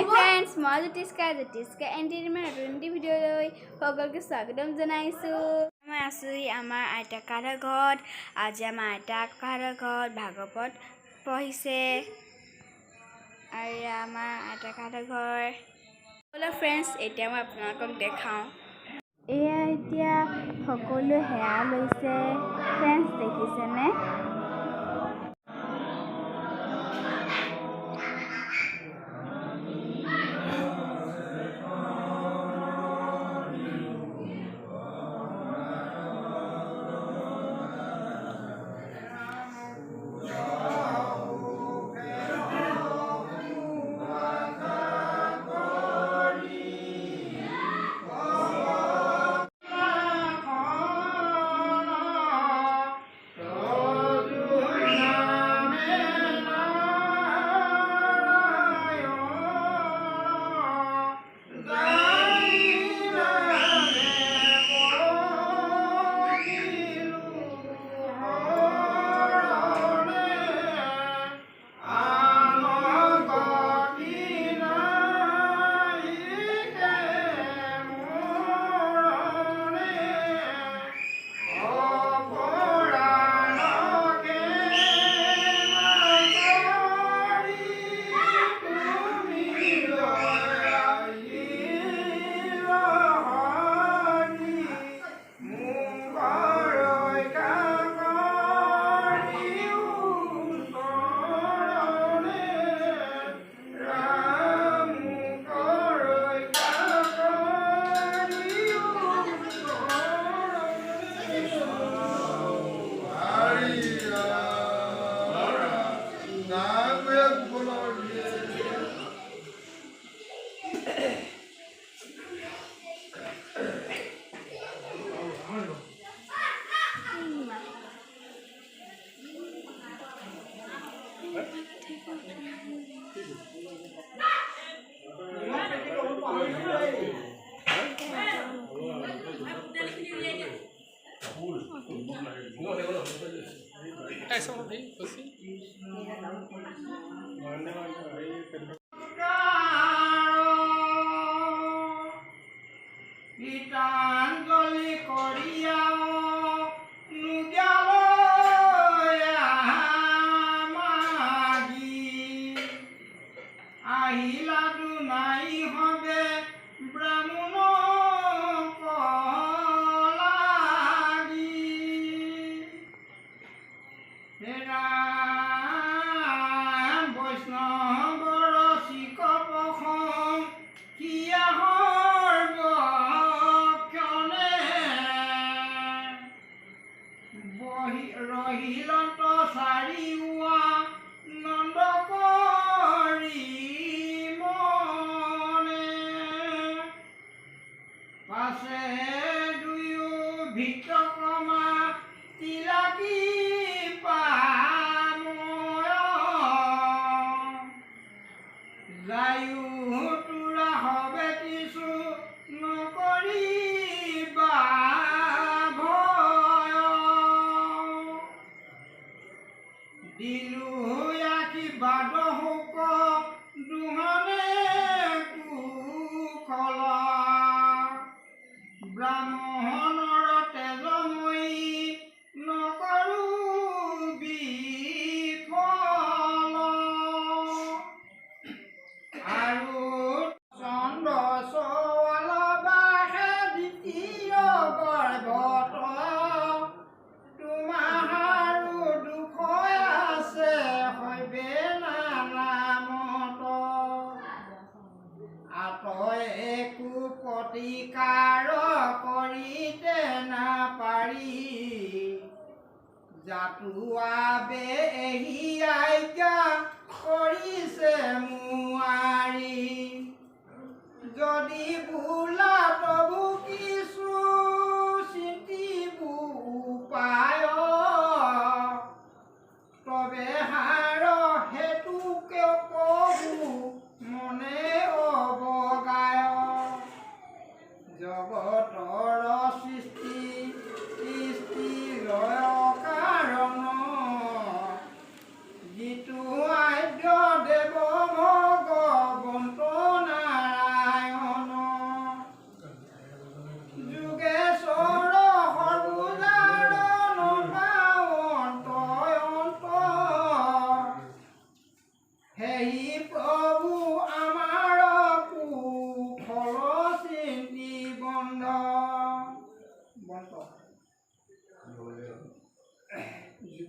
Hi friends, মই জyotishka entertainment নতুন ভিডিঅ'লৈ সকলোকে স্বাগতম জনাইছোঁ। মই আছোঁ আমাৰ আইতা ককাৰ ঘৰত। আজি আমাৰ আইতা ককাৰ ঘৰত ভাগৱত পঢ়িছে আৰু আমাৰ আইতা ককাৰ ঘৰ। হেল্ল ফ্ৰেণ্ডছ, এতিয়া মই আপোনালোকক দেখাওঁ। এয়া এতিয়া সকলোৱে সেৱা লৈছে। ফ্ৰেণ্ডছ দেখিছেনে? গীতাঞ্জলি কৰিয়া আহিলা দুনাই হবে ব্ৰাহ্মণ কলাগি হেৰা বৈষ্ণৱৰ শিকপখন কিয়াহৰ বক্ষণে ৰহিলত চাৰিওৱা নন্দ কৰি পাছে দুয়ো ভিতকমা তিলাকি পাময় যায়ো তোৰা হবে কিছু নকৰিবা ভয় দিলো আশীৰ্বাদ হোক দুহনে কুশলা ব্ৰাহ্মণৰ তেজময়ী নকৰো বিফল আৰু চন্দ্ৰ চোৱাল বাহে দ্বিতীয় গৰ্ভত তোমাৰো দুখ আছে হৈবে নামত আতয় একো প্ৰতিকাৰ কৰিতে নাপাৰি জাতুৱাবে এহি আজ্ঞা কৰিছে মুৱাৰি যদি বোলা তবু কিছু চিন্তিবু উপায় তবে হাৰ হেতুকে কবু মনে অবগায় জগতৰ সৃষ্টি কাৰণ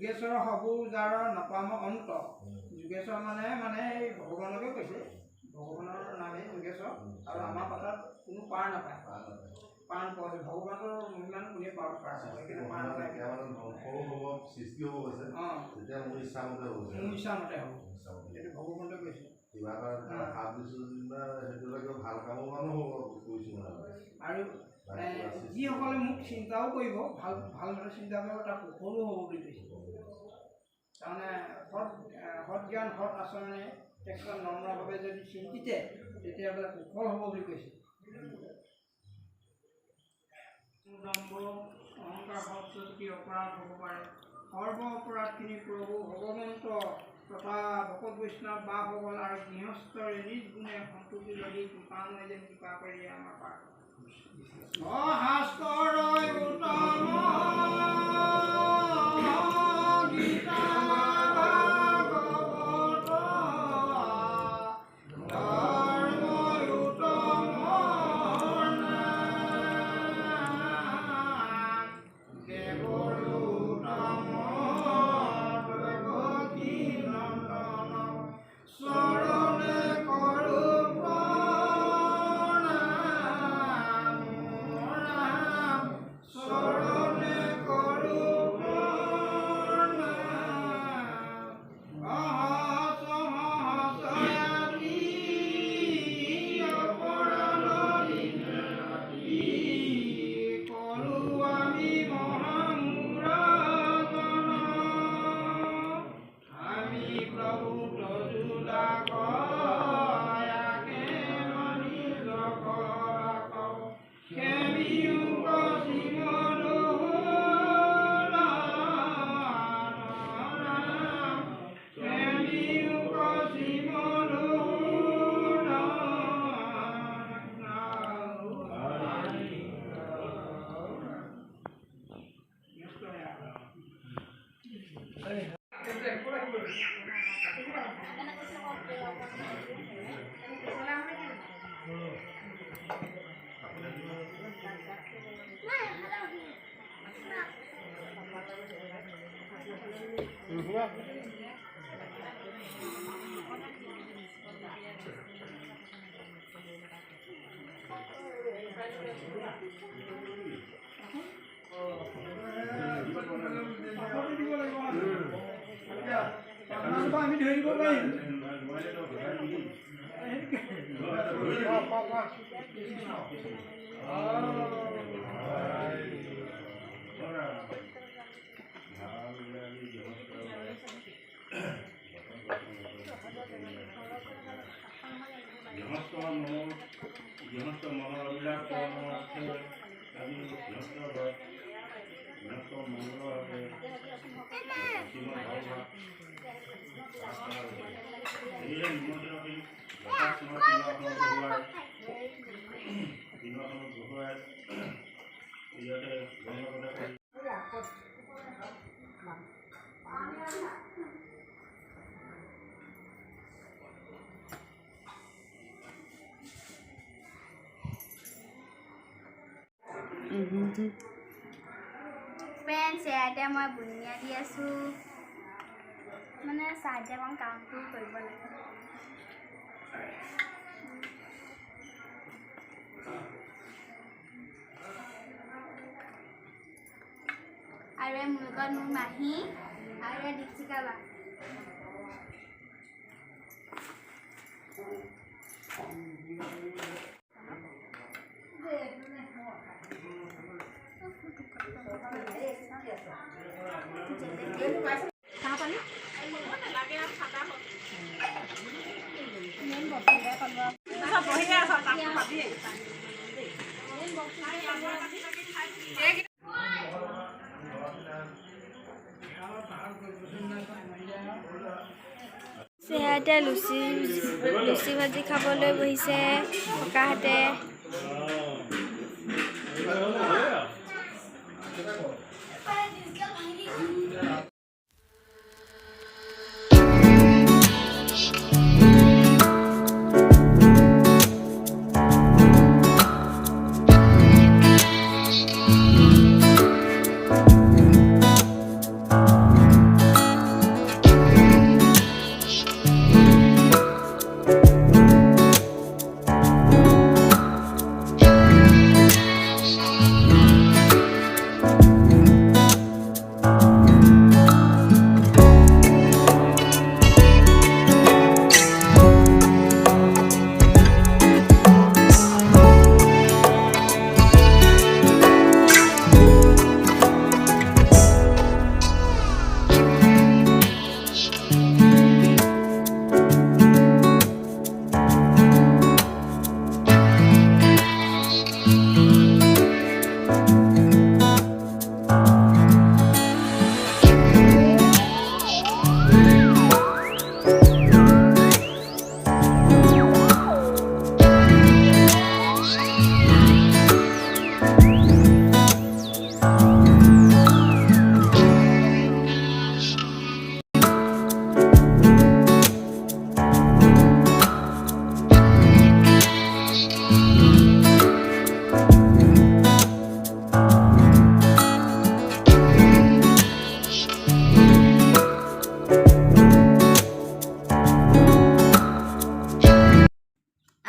যোগেশ্বৰ হবু যাৰ নাপাম অন্ত যোগেশ্বৰ মানে এই ভগৱানকে কৈছে ভগৱানৰ নামে যোগেশ্বৰ আৰু আমাৰ কথাত কোনো পাৰ নাপায় পাৰ নোপোৱা ভগৱানৰ ইমান কোনে পাৰ সেইকাৰণে পাৰ নাপায় সৃষ্টি হ'ব গৈছে তেতিয়া মোৰ ইচ্ছামতে হ'ব এইটো ভগৱানকে কৈছে কিবা এটা ভাব দিছোঁ সেইটোলৈকে ভাল কামৰ মানুহ হ'ব কৈছোঁ আৰু যিসকলে মোক চিন্তাও কৰিব ভাল ভালদৰে চিন্তা কৰিব তাৰ কুশলো হ'ব বুলি কৈছে তাৰমানে সৎ জ্ঞান সৎ আচৰণে তেখেতৰ নম্ৰভাৱে যদি চিন্তিতে তেতিয়াহ'লে কুশল হ'ব বুলি কৈছে অহংকাৰ ভাৱটো অপৰাধ হ'ব পাৰে সৰ্ব অপৰাধখিনি প্ৰভু ভগৱন্ত তথা ভকত বৈষ্ণৱ বা ভগৱান আৰু গৃহস্থৰে নিজ গুণে সন্তোষী যদি কৃপাময় যেন কৃপা কৰি আমাৰ পাৰ শাস্ত্ৰই উত্তম গীতা ভাগৱত ধৰ্মই উত্তম দেৱৰ উত্তম দেৱকী নন্দন চৰণে কৰো প্ৰণাম চৰণে কৰো প্ৰণাম সহস্ৰয়াতি অপৰাধ দিনে কৰো আমি মহামূঢ়জন আমি প্ৰভু তজুদা কয়াকে মানি জগত খেমিও কচিমনো খেমিও কচিমনো আমি ধৰিব পাৰিম গৃহস্থ মনৰ অভিলাষ আমি গৃহস্থ মংগলভাৱে ফ্ৰেণ্ডছ এতিয়া মই বুনিয়া দি আছোঁ মানে চাহতে অকণ কামটো কৰিব লাগে আৰু মোৰ লগত মোৰ মাহী আৰু দীপশিকা বা সেয়াতে লুচি ভাজি খাবলৈ বহিছে ককাহঁতে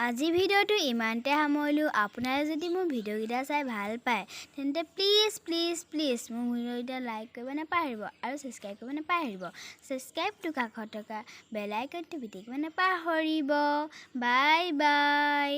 আজি ভিডিঅ'টো ইমানতে সামৰিলোঁ আপোনালোকে যদি মোৰ ভিডিঅ'কেইটা চাই ভাল পায় তেন্তে প্লিজ মোৰ ভিডিঅ'কেইটা লাইক কৰিব নাপাহৰিব আৰু ছাবস্ক্ৰাইব কৰিব নাপাহৰিব ছাবস্ক্ৰাইবটো কাষত থকা বেল আইকনটো পিটিকিব নাপাহৰিব বাই বাই